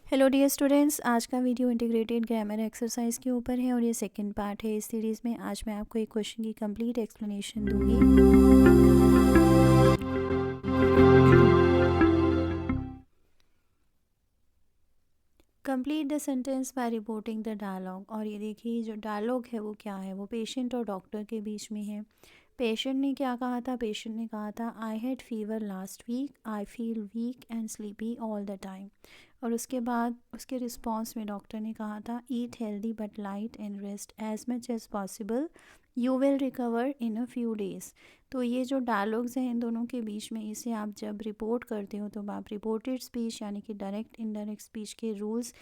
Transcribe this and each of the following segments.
Hello dear students, आज का video integrated grammar exercise के ऊपर है और ये सेकंड पार्ट है इस सीरीज़ में। आज मैं आपको एक क्वेश्चन की कंप्लीट एक्सप्लेनेशन दूंगी। Complete the sentence by reporting the dialogue. और ये देखिए जो डायलॉग है वो क्या है, वो पेशेंट और डॉक्टर के बीच में है। पेशेंट ने क्या कहा था? पेशेंट ने कहा था I had fever last week, I feel weak and sleepy all the time. और उसके बाद उसके रिस्पॉन्स में डॉक्टर ने कहा था eat healthy but light and rest as much as possible, you will recover in a few days. तो ये जो डायलॉग्स हैं इन दोनों के बीच में, इसे आप जब रिपोर्ट करते हो तो आप रिपोर्टेड स्पीच यानी कि डायरेक्ट इनडायरेक्ट स्पीच के रूल्स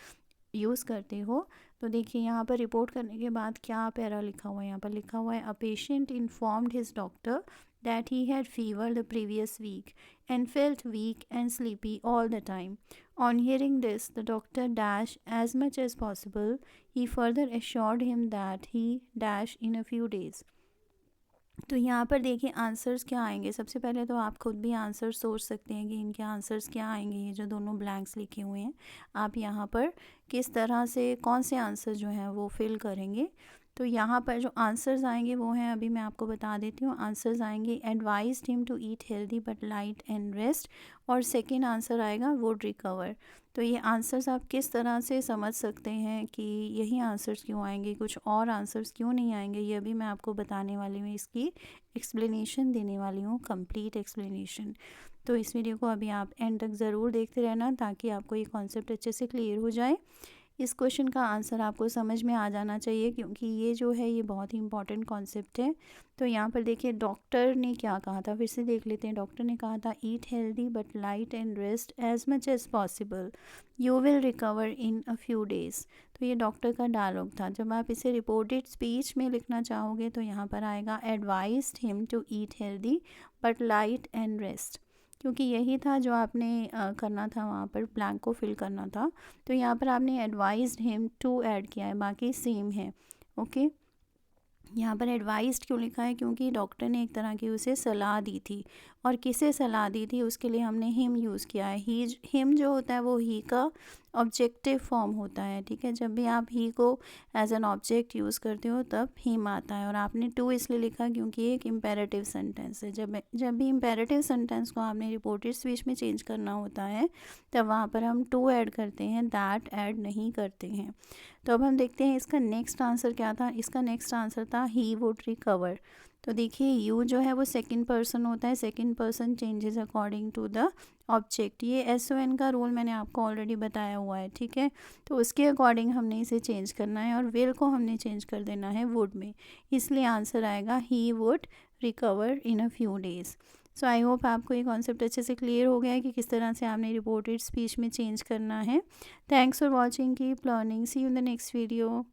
यूज़ करते हो। तो देखिए यहाँ पर रिपोर्ट करने के बाद क्या पैरा लिखा हुआ है, यहाँ पर लिखा हुआ है a patient informed his doctor that he had fever the previous week and felt weak and sleepy all the time. On hearing this, the doctor dash as much as possible. He further assured him that he dash in a few days. तो यहाँ पर देखिए answers क्या आएंगे। सबसे पहले तो आप खुद भी आंसर सोच सकते हैं कि इनके आंसर्स क्या आएंगे। ये जो दोनों ब्लैंक्स लिखे हुए हैं, आप यहाँ पर किस तरह से कौन से आंसर जो हैं वो फिल करेंगे। तो यहाँ पर जो आंसर्स आएंगे वो हैं, अभी मैं आपको बता देती हूँ। आंसर्स आएंगे advised him to eat healthy but light and rest, और सेकेंड आंसर आएगा वुड रिकवर। तो ये आंसर्स आप किस तरह से समझ सकते हैं कि यही आंसर्स क्यों आएंगे, कुछ और आंसर्स क्यों नहीं आएंगे, ये अभी मैं आपको बताने वाली हूँ। इसकी एक्सप्लेनेशन देने वाली हूँ, कंप्लीट एक्सप्लेनेशन। तो इस वीडियो को अभी आप एंड तक ज़रूर देखते रहना ताकि आपको ये कॉन्सेप्ट अच्छे से क्लियर हो जाए। इस क्वेश्चन का आंसर आपको समझ में आ जाना चाहिए क्योंकि ये जो है ये बहुत ही इंपॉर्टेंट कॉन्सेप्ट है। तो यहाँ पर देखिए डॉक्टर ने क्या कहा था, फिर से देख लेते हैं। डॉक्टर ने कहा था eat healthy but light and rest as much as possible, you will recover in a few days. तो ये डॉक्टर का डायलॉग था। जब आप इसे रिपोर्टेड स्पीच में लिखना चाहोगे तो यहाँ पर आएगा advised him to eat healthy but light and rest, क्योंकि यही था जो आपने करना था, वहाँ पर ब्लैंक को फिल करना था। तो यहाँ पर आपने एडवाइज्ड हिम टू ऐड किया है, बाकी सेम है। ओके, यहाँ पर एडवाइस्ड क्यों लिखा है? क्योंकि डॉक्टर ने एक तरह की उसे सलाह दी थी, और किसे सलाह दी थी उसके लिए हमने हिम यूज़ किया है। ही हिम जो होता है वो ही का ऑब्जेक्टिव फॉर्म होता है। ठीक है, जब भी आप ही को एज एन ऑब्जेक्ट यूज़ करते हो तब हिम आता है। और आपने टू इसलिए लिखा क्योंकि एक इम्पेरेटिव सेंटेंस है। जब भी इम्पेरेटिव सेंटेंस को आपने रिपोर्टेड स्पीच में चेंज करना होता है तब वहाँ पर हम टू ऐड करते हैं, दैट ऐड नहीं करते हैं। तो अब हम देखते हैं इसका नेक्स्ट आंसर क्या था। इसका नेक्स्ट आंसर था ही वुड रिकवर। तो देखिए यू जो है वो सेकंड पर्सन होता है, second person changes according to the object. ये SON का रूल मैंने आपको ऑलरेडी बताया हुआ है। ठीक है, तो उसके अकॉर्डिंग हमने इसे चेंज करना है और विल को हमने चेंज कर देना है वुड में। इसलिए आंसर आएगा he would recover in a few days. So I hope आपको ये कॉन्सेप्ट अच्छे से क्लियर हो गया है कि किस तरह से आपने रिपोर्टेड स्पीच में चेंज करना है। Thanks for watching, keep learning, see you in the next video.